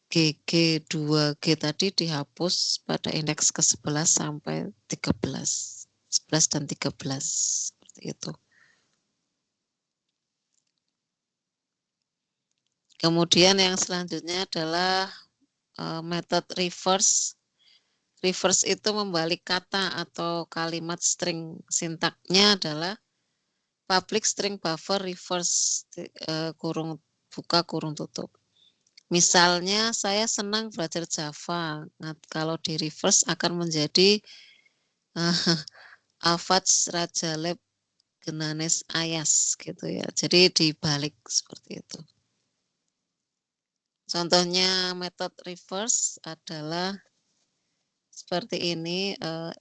GG 2G tadi dihapus pada indeks ke-11 sampai 13. 11 dan 13 seperti itu. Kemudian yang selanjutnya adalah metode reverse. Reverse itu membalik kata atau kalimat string. Sintaknya adalah public string buffer reverse kurung buka kurung tutup. Misalnya saya senang belajar Java. Nah, kalau di reverse akan menjadi Avats Rajaleb Genanes Ayas gitu ya. Jadi dibalik seperti itu. Contohnya metode reverse adalah seperti ini.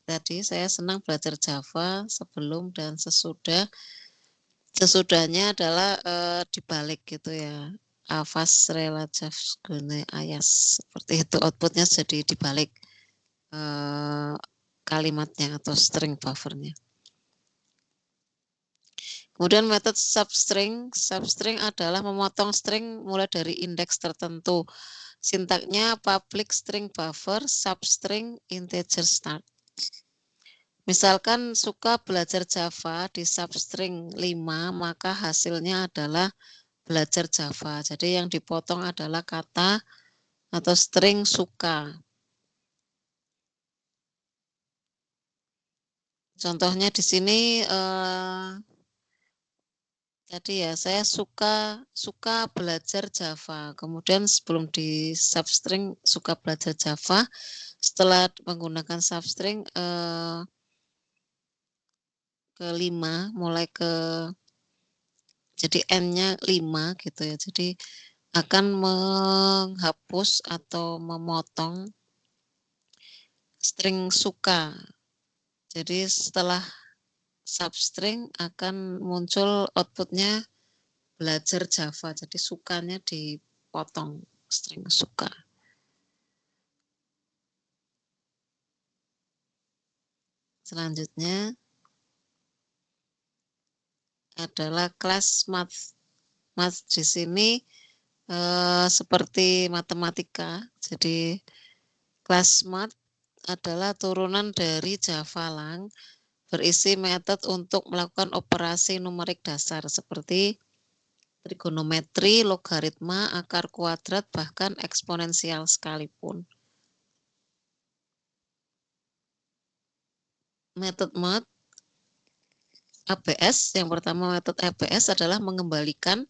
Tadi saya senang belajar Java sebelum dan sesudah. Sesudahnya adalah dibalik gitu ya. Avas Relajav Gune Ayas. Seperti itu outputnya jadi dibalik kalimatnya atau string buffernya. Kemudian metode substring. Substring adalah memotong string mulai dari indeks tertentu. Sintaknya public string buffer, substring, integer start. Misalkan suka belajar Java di substring 5, maka hasilnya adalah belajar Java. Jadi yang dipotong adalah kata atau string suka. Contohnya di sini tadi ya, saya suka belajar Java. Kemudian sebelum di substring suka belajar Java, setelah menggunakan substring ke 5, mulai ke jadi n-nya 5 gitu ya. Jadi akan menghapus atau memotong string suka. Jadi setelah substring akan muncul outputnya belajar Java. Jadi sukanya dipotong string suka. Selanjutnya adalah kelas math. Math di sini seperti matematika. Jadi kelas math adalah turunan dari Javalang, berisi metode untuk melakukan operasi numerik dasar seperti trigonometri, logaritma, akar kuadrat, bahkan eksponensial sekalipun. Metode math ABS, yang pertama metode ABS adalah mengembalikan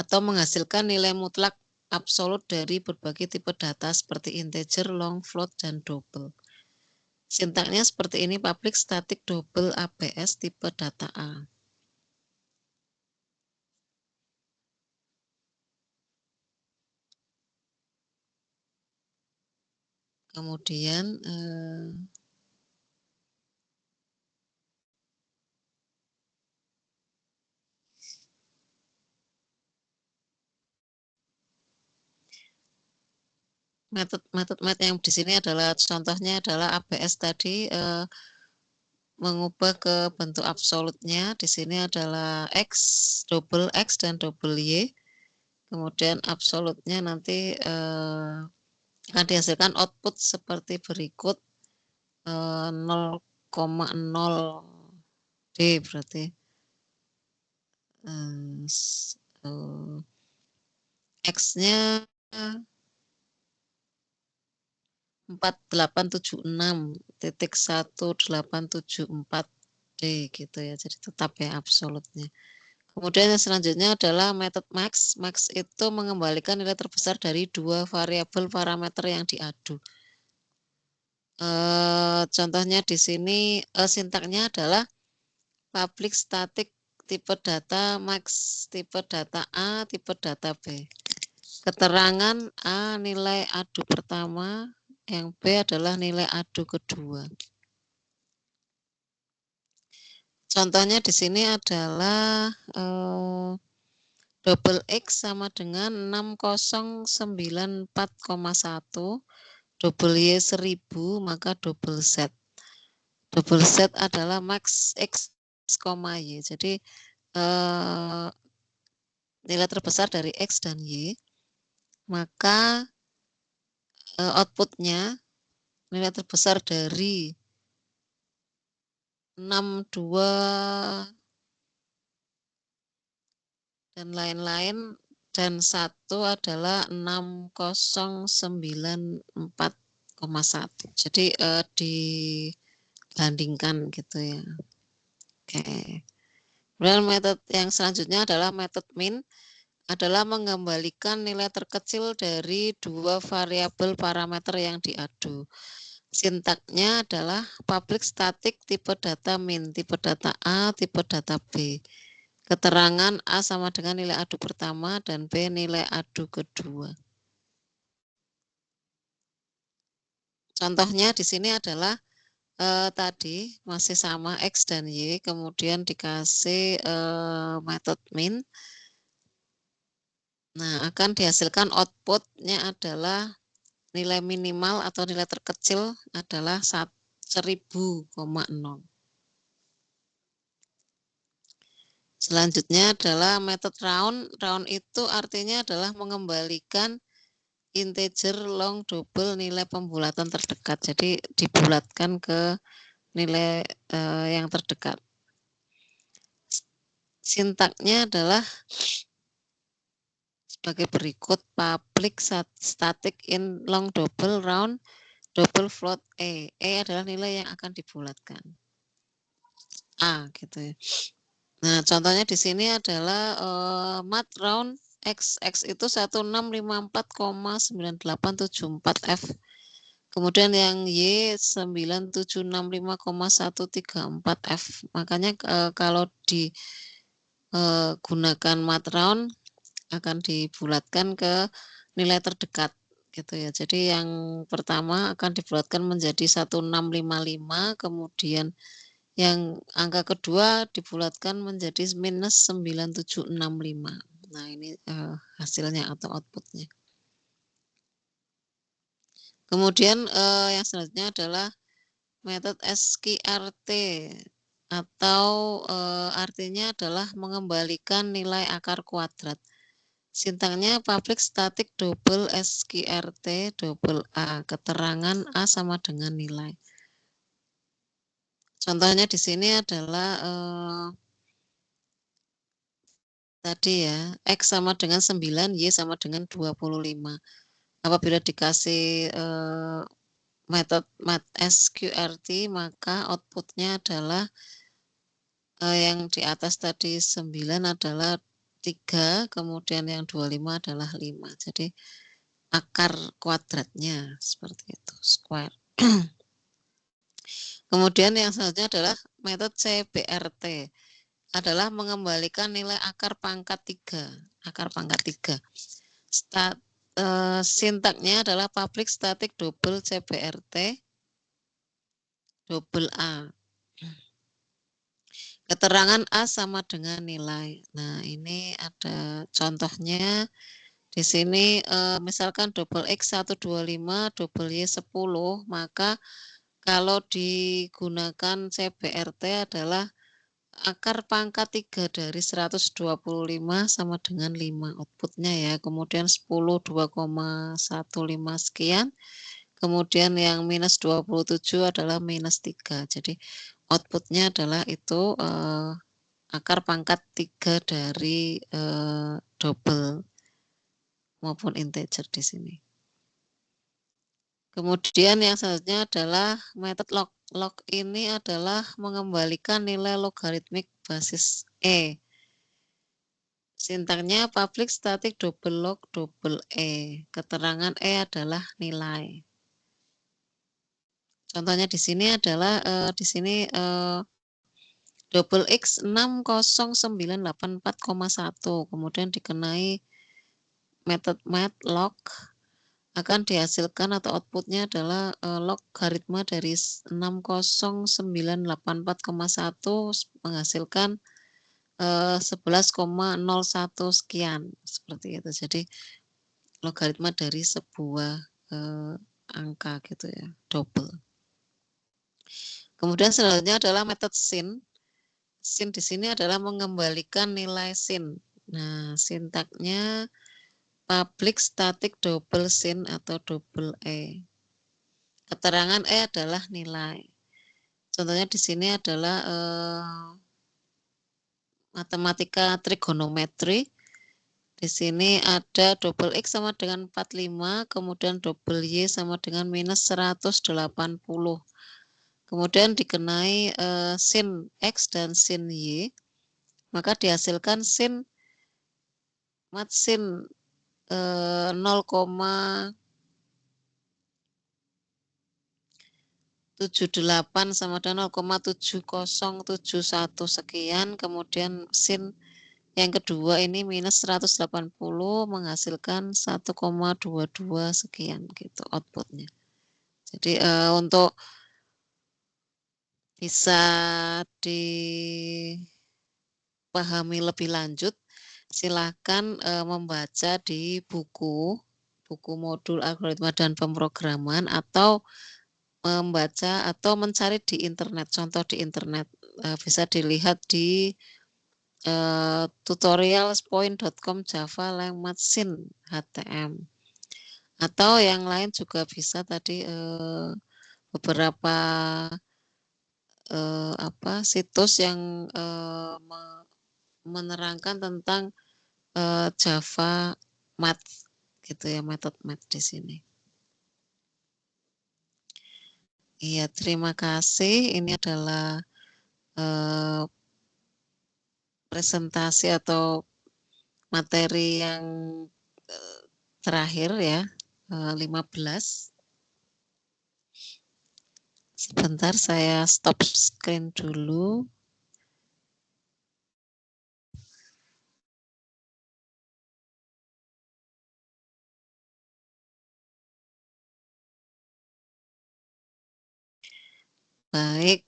atau menghasilkan nilai mutlak absolut dari berbagai tipe data seperti integer, long, float, dan double. Sintaknya seperti ini, public static double ABS tipe data A. Kemudian metode yang di sini adalah contohnya adalah ABS tadi mengubah ke bentuk absolutnya. Di sini adalah X, double X dan double Y. Kemudian absolutnya nanti akan dihasilkan output seperti berikut 0,0 D berarti X-nya 4876.1874 D gitu ya. Jadi tetap ya absolutnya. Kemudian yang selanjutnya adalah metode max. Max itu mengembalikan nilai terbesar dari dua variabel parameter yang diadu. Contohnya di sini sintaknya adalah public static tipe data max, tipe data A, tipe data B. Keterangan A nilai adu pertama, yang B adalah nilai adu kedua. Contohnya di sini adalah double X sama dengan 6094,1, double Y 1000, maka double Z. Double Z adalah max X, Y. Jadi nilai terbesar dari X dan Y, maka outputnya nilai terbesar dari 62 dan lain-lain, dan 1 adalah 6094,1. Jadi dibandingkan gitu ya. Oke. Kemudian metode yang selanjutnya adalah metode min, adalah mengembalikan nilai terkecil dari dua variabel parameter yang diadu. Sintaknya adalah public static tipe data min, tipe data A, tipe data B. Keterangan A sama dengan nilai adu pertama dan B nilai adu kedua. Contohnya di sini adalah tadi masih sama X dan Y, kemudian dikasih metode min. Nah, akan dihasilkan outputnya adalah nilai minimal atau nilai terkecil adalah 1000,0. Selanjutnya adalah metode round. Round itu artinya adalah mengembalikan integer long double nilai pembulatan terdekat. Jadi dibulatkan ke nilai yang terdekat. Sintaknya adalah sebagai berikut: public static in long double round double float E. E adalah nilai yang akan dibulatkan. A gitu ya. Nah, contohnya di sini adalah mat round X itu 1654,9874 F. Kemudian yang Y 9765,134 F. Makanya kalau digunakan mat round akan dibulatkan ke nilai terdekat gitu ya. Jadi yang pertama akan dibulatkan menjadi 1655, kemudian yang angka kedua dibulatkan menjadi minus 9765. Nah, ini hasilnya atau outputnya. Kemudian yang selanjutnya adalah metode SQRT atau artinya adalah mengembalikan nilai akar kuadrat. Sintaknya public static double SQRT double A. Keterangan A sama dengan nilai. Contohnya di sini adalah tadi ya, X sama dengan 9, Y sama dengan 25. Apabila dikasih metode SQRT, maka outputnya adalah yang di atas tadi 9 adalah 3, kemudian yang 25 adalah 5. Jadi akar kuadratnya seperti itu, square. Kemudian yang selanjutnya adalah metode CBRT, adalah mengembalikan nilai akar pangkat 3. Akar pangkat 3. Sintaknya adalah public static double CBRT double A. Keterangan A sama dengan nilai. Nah, ini ada contohnya. Di sini misalkan double X 125, double Y 10, maka kalau digunakan CBRT adalah akar pangkat 3 dari 125 sama dengan 5 outputnya ya. Kemudian 10 2,15 sekian. Kemudian yang minus 27 adalah minus 3. Jadi outputnya adalah itu akar pangkat 3 dari double maupun integer di sini. Kemudian yang selanjutnya adalah metode log. Log ini adalah mengembalikan nilai logaritmik basis E. Sintaknya public static double log double E. Keterangan E adalah nilai. Contohnya di sini adalah di sini double X 60984,1, kemudian dikenai metode matlog, akan dihasilkan atau outputnya adalah logaritma dari 60984,1 menghasilkan 11,01 sekian seperti itu. Jadi logaritma dari sebuah angka gitu ya, double. Kemudian selanjutnya adalah metode sin. Sin di sini adalah mengembalikan nilai sin. Nah, sintaknya public static double sin atau double E. Keterangan E adalah nilai. Contohnya di sini adalah matematika trigonometri. Di sini ada double X sama dengan 45, kemudian double Y sama dengan minus 180. Kemudian dikenai sin X dan sin Y, maka dihasilkan sin mat sin 0,78 sama dengan 0,7071 sekian, kemudian sin yang kedua ini minus 180 menghasilkan 1,22 sekian gitu outputnya. Jadi untuk bisa dipahami lebih lanjut, silakan membaca di buku modul algoritma dan pemrograman, atau membaca atau mencari di internet, contoh di internet bisa dilihat di tutorialspoint.com Java Lang Sin HTM, atau yang lain juga bisa tadi beberapa situs yang menerangkan tentang Java Math gitu ya, metode math di sini. Iya, terima kasih. Ini adalah presentasi atau materi yang terakhir ya, 15. Sebentar saya stop screen dulu. Baik,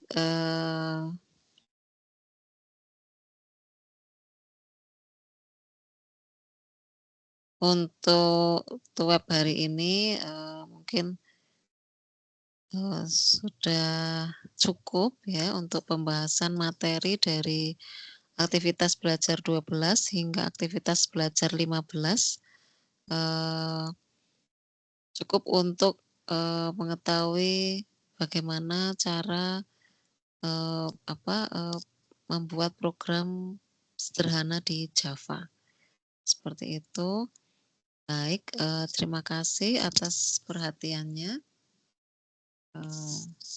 untuk web hari ini mungkin sudah cukup ya untuk pembahasan materi dari aktivitas belajar 12 hingga aktivitas belajar 15. Cukup untuk mengetahui bagaimana cara membuat program sederhana di Java. Seperti itu. Baik, terima kasih atas perhatiannya.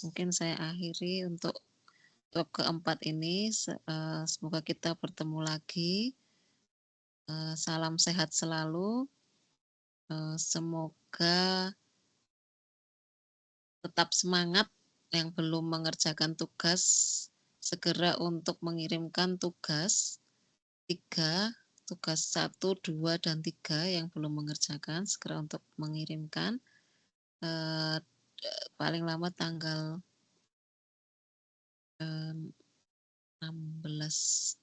Mungkin saya akhiri untuk talk keempat ini. Semoga kita bertemu lagi. Salam sehat selalu. Semoga tetap semangat. Yang belum mengerjakan tugas, segera untuk mengirimkan tugas 3, tugas 1, 2, dan 3 yang belum mengerjakan, segera untuk mengirimkan paling lama tanggal 15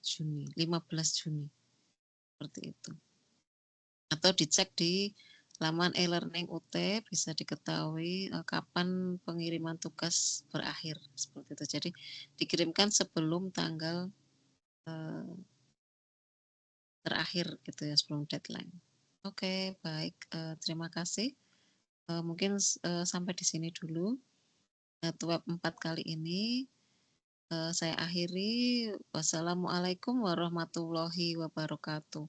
Juni, seperti itu. Atau dicek di laman e-learning UT, bisa diketahui kapan pengiriman tugas berakhir, seperti itu. Jadi dikirimkan sebelum tanggal terakhir gitu ya, sebelum deadline. Oke, baik, terima kasih. Mungkin sampai di sini dulu web 4 kali ini. Saya akhiri. Wassalamualaikum warahmatullahi wabarakatuh.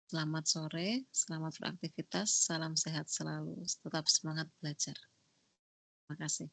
Selamat sore, selamat beraktivitas, salam sehat selalu, tetap semangat belajar. Terima kasih.